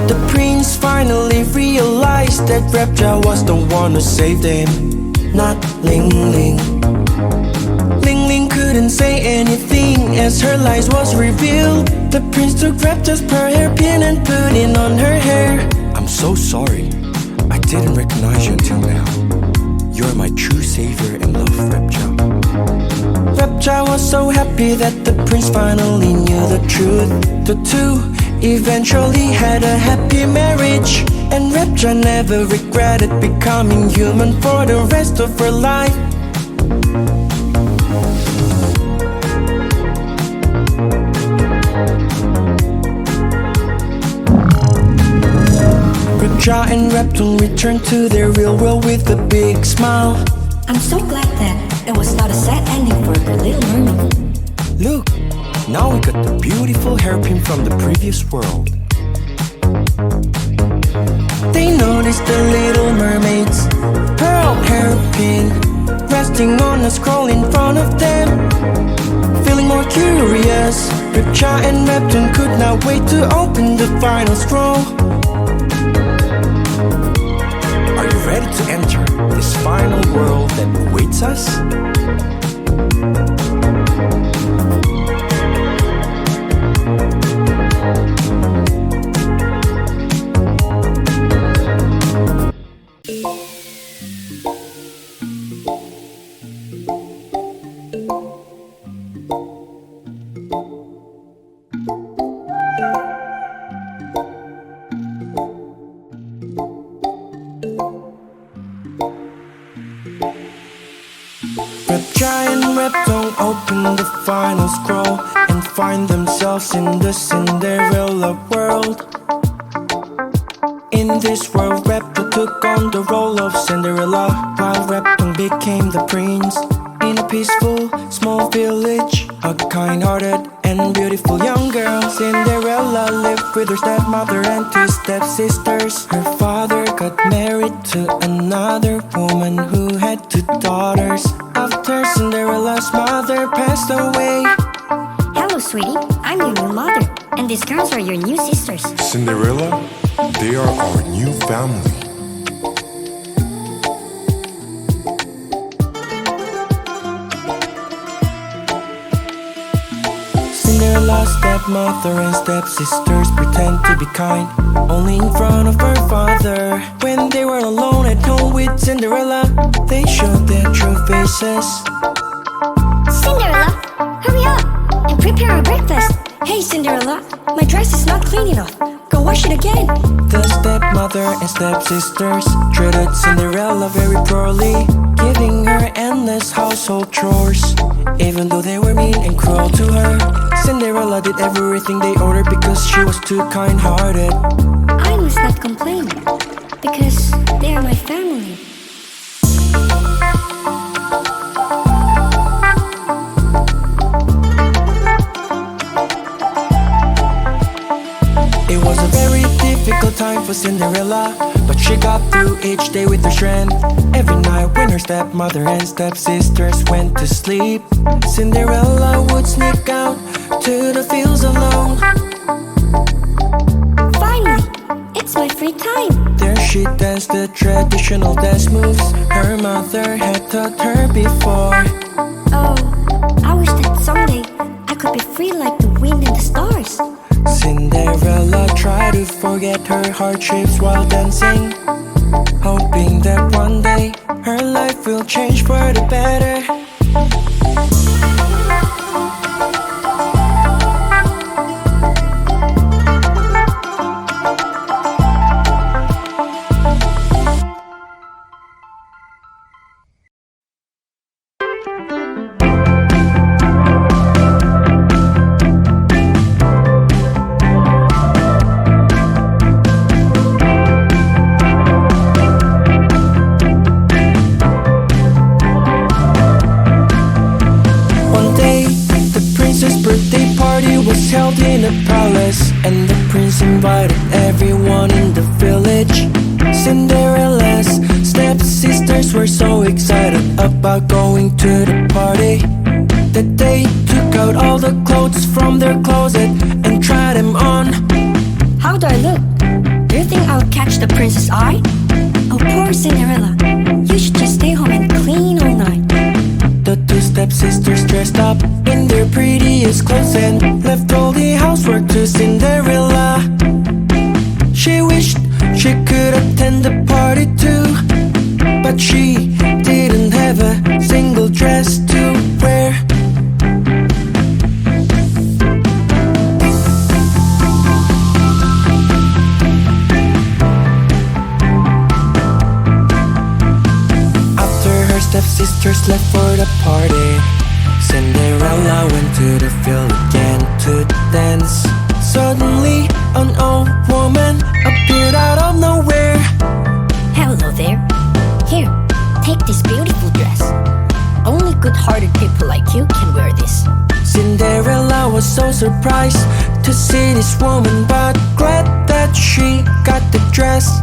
The prince finally realized that Repja was the one who saved him, not Ling Ling. Ling Ling couldn't say anything as her lies was revealed. The prince took Repja's pearl hairpin and put it on her hair. I'm so sorry, I didn't recognize you until now. You're my true savior and love, Repja. Repja was so happy that the prince finally knew the truth. The two eventually had a happy marriage, and Repja never regretted becoming human for the rest of her life. Repja and Reptune returned to their real world with a big smile. I'm so glad that it was not a sad ending for the Little Mermaid. Look, now we got the beautiful hairpin from the previous world. They noticed the Little Mermaid's pearl hairpin resting on a scroll in front of them. Feeling more curious, Repja and Reptune could not wait to open the final scroll. Are you ready to enter this final world that awaits us? Repja and Reptune open the final scroll and find themselves in the Cinderella world. In this world, Reptile took on the role of Cinderella, while Reptune became the prince. In a peaceful, small village, a kind-hearted and beautiful young girl. Cinderella lived with her stepmother and two stepsisters. Her father got married to another woman who had two daughters. After Cinderella's mother passed away. Hello, sweetie. I'm your new mother, and these girls are your new sisters. Cinderella, they are our new family. Cinderella's stepmother and stepsisters pretend to be kind, only in front of her father. When they were alone at home with Cinderella, they showed their true faces. Cinderella, hurry up and prepare our breakfast. Hey, Cinderella, my dress is not clean enough. Go wash it again. The stepmother and stepsisters treated Cinderella very poorly, giving her endless household chores. Even though they were mean and cruel to her, Cinderella did everything they ordered because she was too kind-hearted. I must not complain, because they are my family. It was a very difficult time for Cinderella, but she got through each day with her strength. Every night when her stepmother and stepsisters went to sleep, Cinderella would sneak out to the fields alone. Finally, it's my free time. There she danced the traditional dance moves her mother had taught her before. Oh, I wish that someday I could be free like the wind and the stars. Cinderella tried to forget her hardships while dancing, hoping that one day her life will change for the better. Was held in a palace, and the prince invited everyone in the village. Cinderella's stepsisters were so excited about going to the party that they took out all the clothes from their closet and tried them on. How do I look? Do you think I'll catch the prince's eye? Oh, poor Cinderella. You should just stay home and clean all night. The two stepsisters dressed up in their prettiest clothes and left all the housework to Cinderella. She wished she could attend the party too, but she didn't have a single dress to wear. After her stepsisters left for the party, Cinderella went to the field again to dance. Suddenly, an old woman appeared out of nowhere. Hello there. Here, take this beautiful dress. Only good-hearted people like you can wear this. Cinderella was so surprised to see this woman, but glad that she got the dress.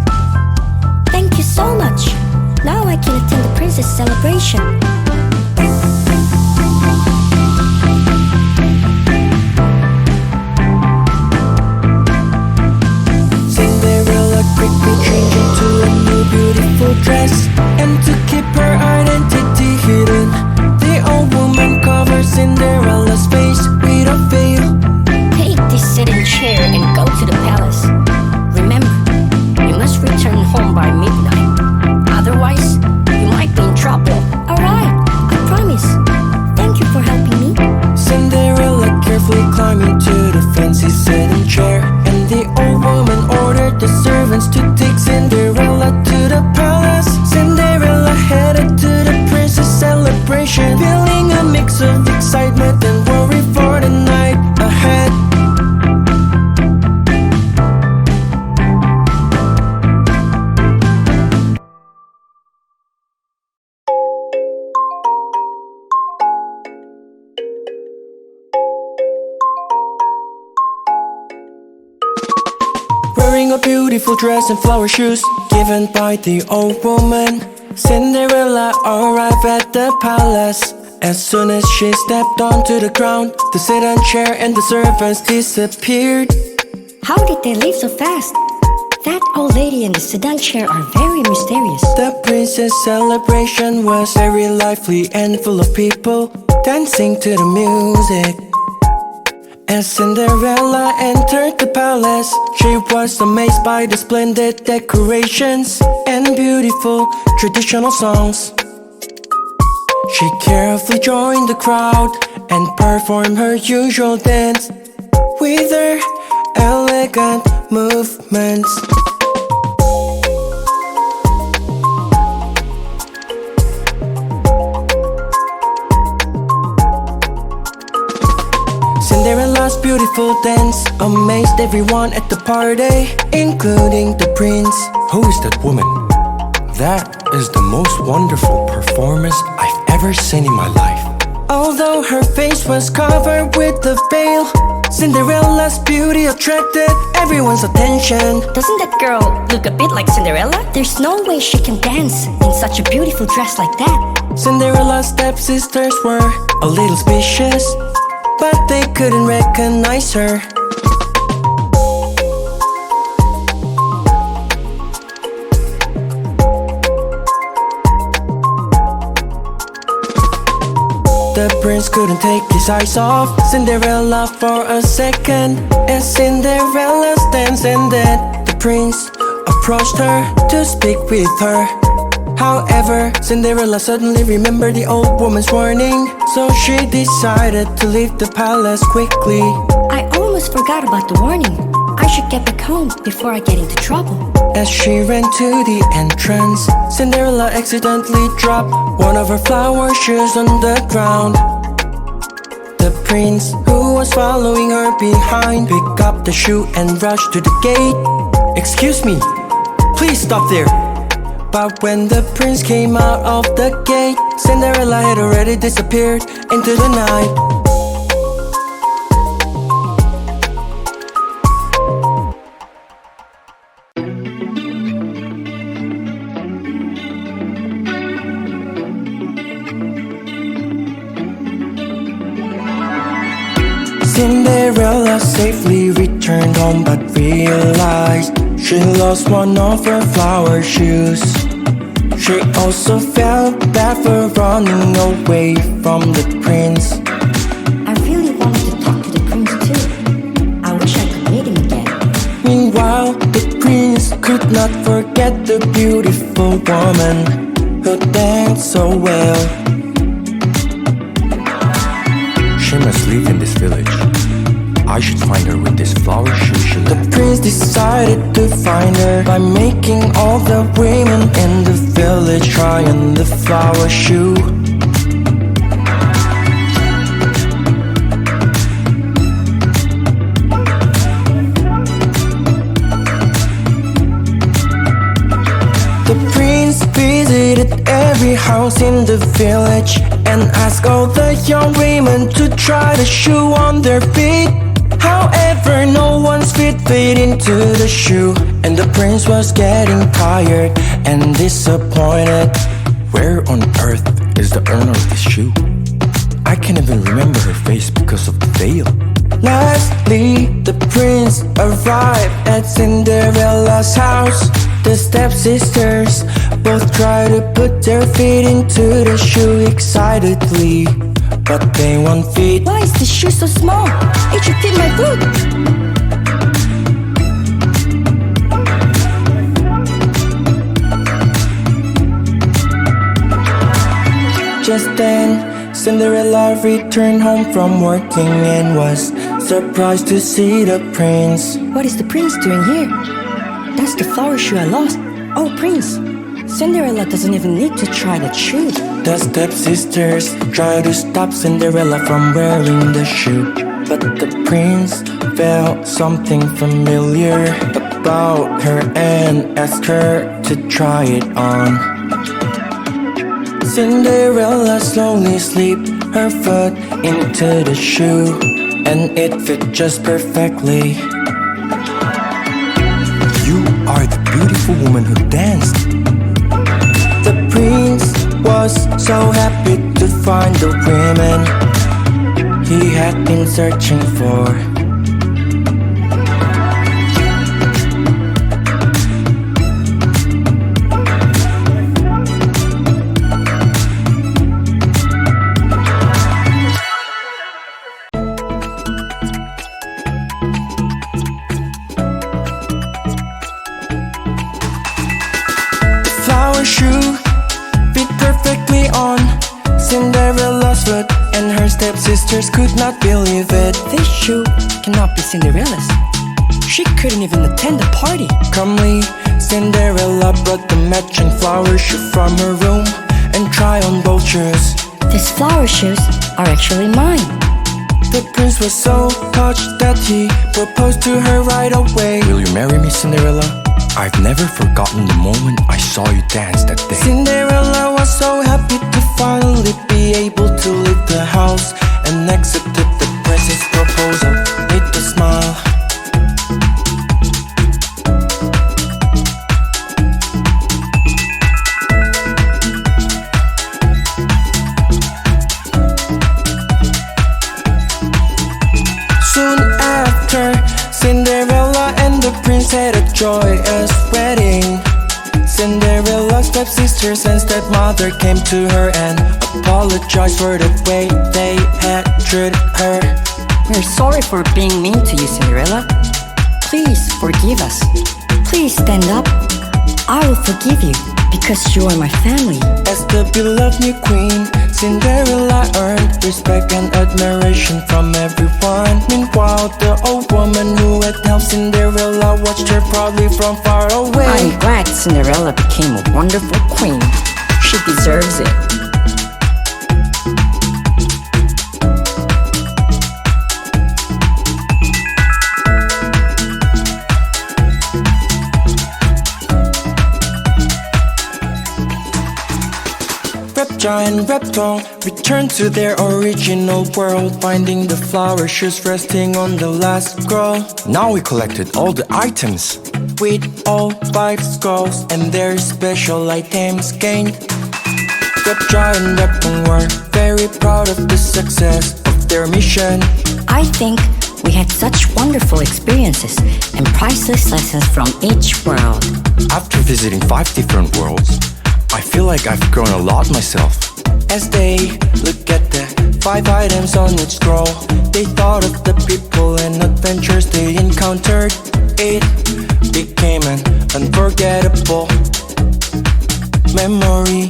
Thank you so much. Now I can attend the princess celebration. Cinderella quickly changed into a new beautiful dress, and to keep her identity hidden, the old woman covered Cinderella's face with a veil. Take this sedan chair and go to the palace. Remember, you must return home by midnight. Otherwise, you might be in trouble. Alright, I promise. Thank you for helping me. Cinderella carefully climbed into the fancy sedan chair, and the old woman ordered the servants to take Cinderella to the palace. Cinderella headed to the princess celebration, feeling a mix of excitement and worry for the night ahead. a beautiful dress and flower shoes given by the old woman. Cinderella arrived at the palace. As soon as she stepped onto the ground, the sedan chair and the servants disappeared. How did they leave so fast? That old lady and the sedan chair are very mysterious. The princess celebration was very lively and full of people dancing to the music. As Cinderella entered the palace, she was amazed by the splendid decorations and beautiful traditional songs. She carefully joined the crowd and performed her usual dance with her elegant movements. Cinderella's beautiful dance amazed everyone at the party, including the prince. Who is that woman? That is the most wonderful performance I've ever seen in my life. Although her face was covered with a veil, Cinderella's beauty attracted everyone's attention. Doesn't that girl look a bit like Cinderella? There's no way she can dance in such a beautiful dress like that. Cinderella's stepsisters were a little suspicious, but they couldn't recognize her. The prince couldn't take his eyes off Cinderella for a second. As Cinderella's dance ended, the prince approached her to speak with her. However, Cinderella suddenly remembered the old woman's warning, so she decided to leave the palace quickly. I almost forgot about the warning. I should get back home before I get into trouble. As she ran to the entrance, Cinderella accidentally dropped one of her flower shoes on the ground. The prince, who was following her behind, picked up the shoe and rushed to the gate. Excuse me, please stop there. But when the prince came out of the gate, Cinderella had already disappeared into the night. Cinderella safely returned home but realized she lost one of her flower shoes. She also felt bad for running away from the prince. I really wanted to talk to the prince too. I wish I could meet him again. Meanwhile, the prince could not forget the beautiful woman who danced so well. She must live in this village. I should find her with this flower shoe she left. The prince decided to find her by making all the women in the village try on the flower shoe. The prince visited every house in the village and asked all the young women to try the shoe on their feet. However, no one's feet fit into the shoe, and the prince was getting tired and disappointed. Where on earth is the owner of this shoe? I can't even remember her face because of the veil. Lastly, the prince arrived at Cinderella's house. The stepsisters both tried to put their feet into the shoe excitedly, but they won't fit. Why is this shoe so small? It should fit my foot. Just then, Cinderella returned home from working and was surprised to see the prince. What is the prince doing here? That's the flower shoe I lost. Oh, prince, Cinderella doesn't even need to try that shoe. The stepsisters tried to stop Cinderella from wearing the shoe, but the prince felt something familiar about her and asked her to try it on. Cinderella slowly slipped her foot into the shoe, and it fit just perfectly. You beautiful woman who danced. The prince was so happy to find the woman he had been searching for. Flower shoe fit perfectly on Cinderella's foot, and her stepsisters could not believe it. This shoe cannot be Cinderella's. She couldn't even attend the party. Calmly, Cinderella brought the matching flower shoe from her room and tried on both shoes. These flower shoes are actually mine. The prince was so touched that he proposed to her right away. Will you marry me, Cinderella? I've never forgotten the moment I saw you dance that day. Cinderella was so happy to finally be able to leave the house and accepted the prince's proposal with a smile. Soon after, Cinderella and the prince had a joyous wedding. Cinderella's stepsisters and stepmother came to her and apologized for the way they had treated her. We're sorry for being mean to you, Cinderella. Please forgive us. Please stand up. I will forgive you because you are my family. As the beloved new queen, Cinderella earned respect and admiration from everyone. Meanwhile, the old woman who had helped Cinderella watched her proudly from far away. I'm glad Cinderella became a wonderful queen. She deserves it. Reptile and Reptile returned to their original world, finding the flower shoes resting on the last scroll. Now we collected all the items. With all 5 scrolls and their special items gained, Reptile and Reptile were very proud of the success of their mission. I think we had such wonderful experiences and priceless lessons from each world. After visiting 5 different worlds, I feel like I've grown a lot myself. As they look at the 5 items on each scroll, they thought of the people and adventures they encountered. It became an unforgettable memory.